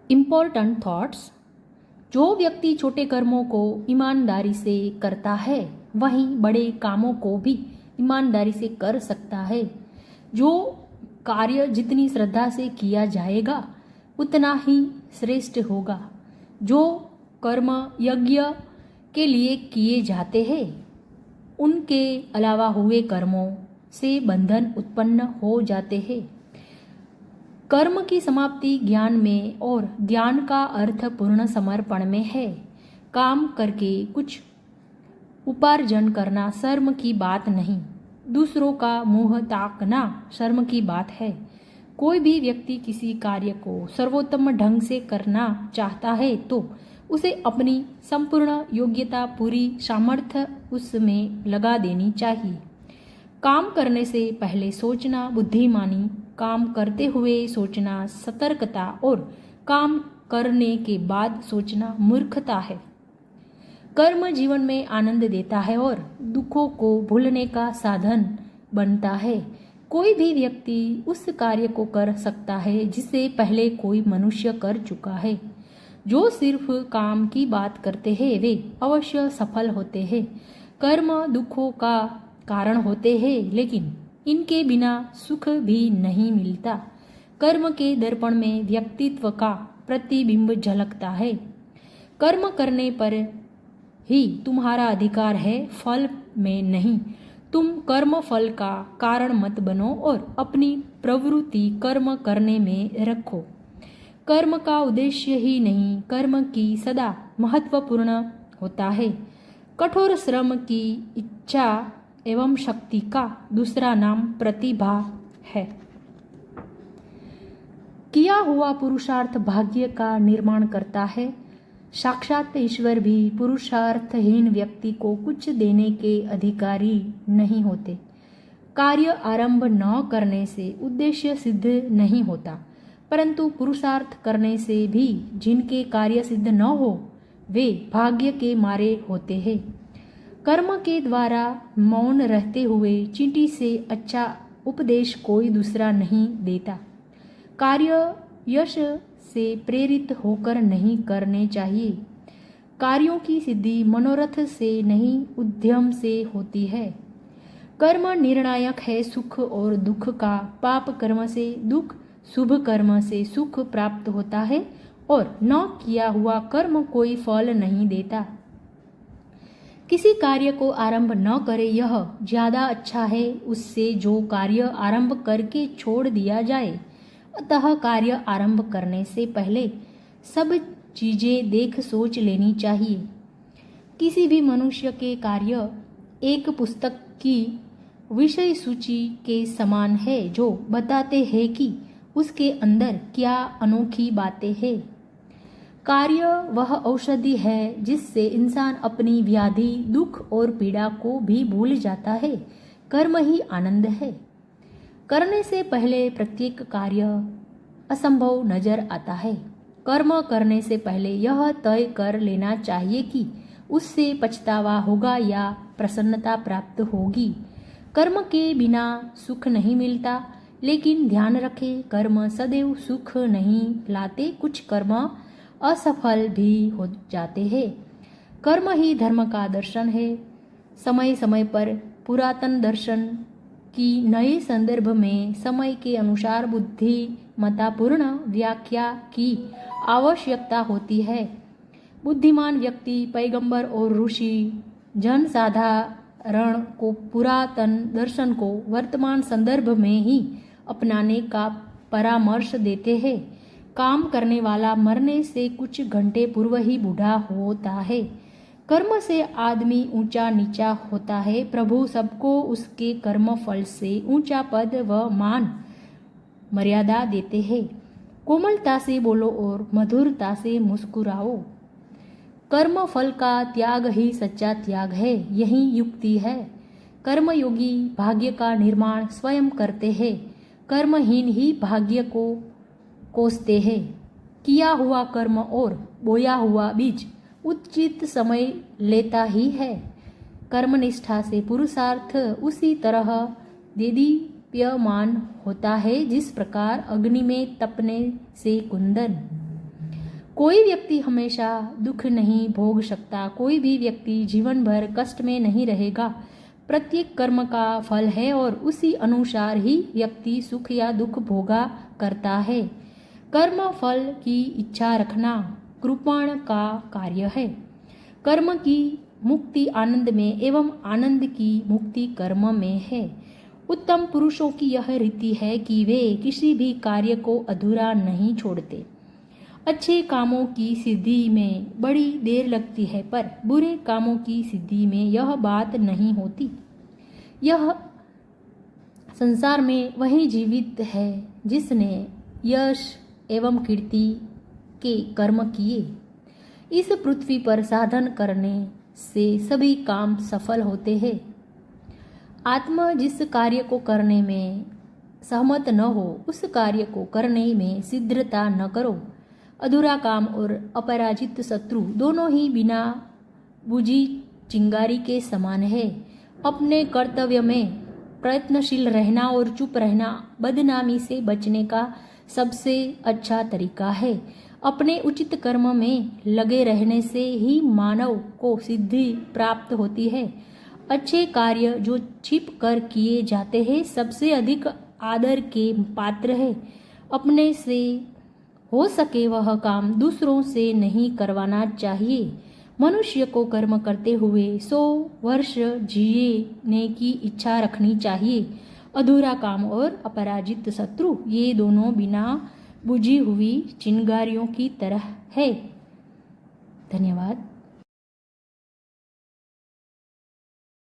Important thoughts. जो व्यक्ति छोटे कर्मों को ईमानदारी से करता है वहीं बड़े कामों को भी ईमानदारी से कर सकता है। जो कार्य जितनी श्रद्धा से किया जाएगा उतना ही श्रेष्ठ होगा। जो कर्म यज्ञ के लिए किए जाते हैं उनके अलावा हुए कर्मों से बंधन उत्पन्न हो जाते हैं। कर्म की समाप्ति ज्ञान में और ज्ञान का अर्थ पूर्ण समर्पण में है। काम करके कुछ उपार्जन करना शर्म की बात नहीं, दूसरों का मुंह ताकना शर्म की बात है। कोई भी व्यक्ति किसी कार्य को सर्वोत्तम ढंग से करना चाहता है तो उसे अपनी संपूर्ण योग्यता, पूरी सामर्थ्य उसमें लगा देनी चाहिए। काम करने से पहले सोचना बुद्धिमानी, काम करते हुए सोचना सतर्कता और काम करने के बाद सोचना मूर्खता है। कर्म जीवन में आनंद देता है और दुखों को भूलने का साधन बनता है। कोई भी व्यक्ति उस कार्य को कर सकता है जिसे पहले कोई मनुष्य कर चुका है। जो सिर्फ काम की बात करते हैं वे अवश्य सफल होते हैं। कर्म दुखों का कारण होते हैं लेकिन इनके बिना सुख भी नहीं मिलता। कर्म के दर्पण में व्यक्तित्व का प्रतिबिंब झलकता है। कर्म करने पर ही तुम्हारा अधिकार है, फल में नहीं। तुम कर्म फल का कारण मत बनो और अपनी प्रवृत्ति कर्म करने में रखो। कर्म का उद्देश्य ही नहीं, कर्म की सदा महत्वपूर्ण होता है। कठोर श्रम की इच्छा एवं शक्ति का दूसरा नाम प्रतिभा है। किया हुआ पुरुषार्थ भाग्य का निर्माण करता है। साक्षात ईश्वर भी पुरुषार्थहीन व्यक्ति को कुछ देने के अधिकारी नहीं होते। कार्य आरंभ न करने से उद्देश्य सिद्ध नहीं होता, परंतु पुरुषार्थ करने से भी जिनके कार्य सिद्ध न हो वे भाग्य के मारे होते हैं। कर्म के द्वारा मौन रहते हुए चींटी से अच्छा उपदेश कोई दूसरा नहीं देता। कार्य यश से प्रेरित होकर नहीं करने चाहिए। कार्यों की सिद्धि मनोरथ से नहीं उद्यम से होती है। कर्म निर्णायक है सुख और दुख का। पाप कर्म से दुख, शुभ कर्म से सुख प्राप्त होता है और न किया हुआ कर्म कोई फल नहीं देता। किसी कार्य को आरंभ न करे यह ज्यादा अच्छा है उससे जो कार्य आरंभ करके छोड़ दिया जाए। अतः कार्य आरंभ करने से पहले सब चीजें देख सोच लेनी चाहिए। किसी भी मनुष्य के कार्य एक पुस्तक की विषय सूची के समान है जो बताते हैं कि उसके अंदर क्या अनोखी बातें हैं। कार्य वह औषधि है जिससे इंसान अपनी व्याधि, दुख और पीड़ा को भी भूल जाता है। कर्म ही आनंद है। करने से पहले प्रत्येक कार्य असंभव नजर आता है। कर्म करने से पहले यह तय कर लेना चाहिए कि उससे पछतावा होगा या प्रसन्नता प्राप्त होगी। कर्म के बिना सुख नहीं मिलता, लेकिन ध्यान रखें कर्म सदैव सुख नहीं लाते। कुछ कर्म असफल भी हो जाते हैं। कर्म ही धर्म का दर्शन है। समय समय पर पुरातन दर्शन की नए संदर्भ में समय के अनुसार बुद्धिमत्तापूर्ण व्याख्या की आवश्यकता होती है। बुद्धिमान व्यक्ति पैगंबर और ऋषि जनसाधारण को पुरातन दर्शन को वर्तमान संदर्भ में ही अपनाने का परामर्श देते हैं। काम करने वाला मरने से कुछ घंटे पूर्व ही बूढ़ा होता है। कर्म से आदमी ऊंचा नीचा होता है। प्रभु सबको उसके कर्म फल से ऊंचा पद व मान मर्यादा देते हैं। कोमलता से बोलो और मधुरता से मुस्कुराओ। कर्म फल का त्याग ही सच्चा त्याग है, यही युक्ति है। कर्मयोगी भाग्य का निर्माण स्वयं करते हैं। कर्महीन ही भाग्य को कोसते हैं। किया हुआ कर्म और बोया हुआ बीज उचित समय लेता ही है। कर्मनिष्ठा से पुरुषार्थ उसी तरह देदीप्यमान होता है जिस प्रकार अग्नि में तपने से कुंदन कोई व्यक्ति हमेशा दुख नहीं भोग सकता, कोई भी व्यक्ति जीवन भर कष्ट में नहीं रहेगा। प्रत्येक कर्म का फल है और उसी अनुसार ही व्यक्ति सुख या दुख भोगा करता है। कर्म फल की इच्छा रखना कृपण का कार्य है। कर्म की मुक्ति आनंद में एवं आनंद की मुक्ति कर्म में है। उत्तम पुरुषों की यह रीति है कि वे किसी भी कार्य को अधूरा नहीं छोड़ते। अच्छे कामों की सिद्धि में बड़ी देर लगती है, पर बुरे कामों की सिद्धि में यह बात नहीं होती। यह संसार में वही जीवित है जिसने यश एवं कीर्ति के कर्म किए। इस पृथ्वी पर साधन करने से सभी काम सफल होते हैं। आत्मा जिस कार्य को करने में सहमत न हो, उस कार्य को करने में शीघ्रता न करो। अधूरा काम और अपराजित शत्रु दोनों ही बिना बुझी चिंगारी के समान है। अपने कर्तव्य में प्रयत्नशील रहना और चुप रहना बदनामी से बचने का सबसे अच्छा तरीका है। अपने उचित कर्म में लगे रहने से ही मानव को सिद्धि प्राप्त होती है। अच्छे कार्य जो छिप कर किए जाते हैं सबसे अधिक आदर के पात्र है। अपने से हो सके वह काम दूसरों से नहीं करवाना चाहिए। मनुष्य को कर्म करते हुए 100 वर्ष जीने की इच्छा रखनी चाहिए। अधूरा काम और अपराजित शत्रु ये दोनों बिना बुझी हुई चिंगारियों की तरह है। धन्यवाद।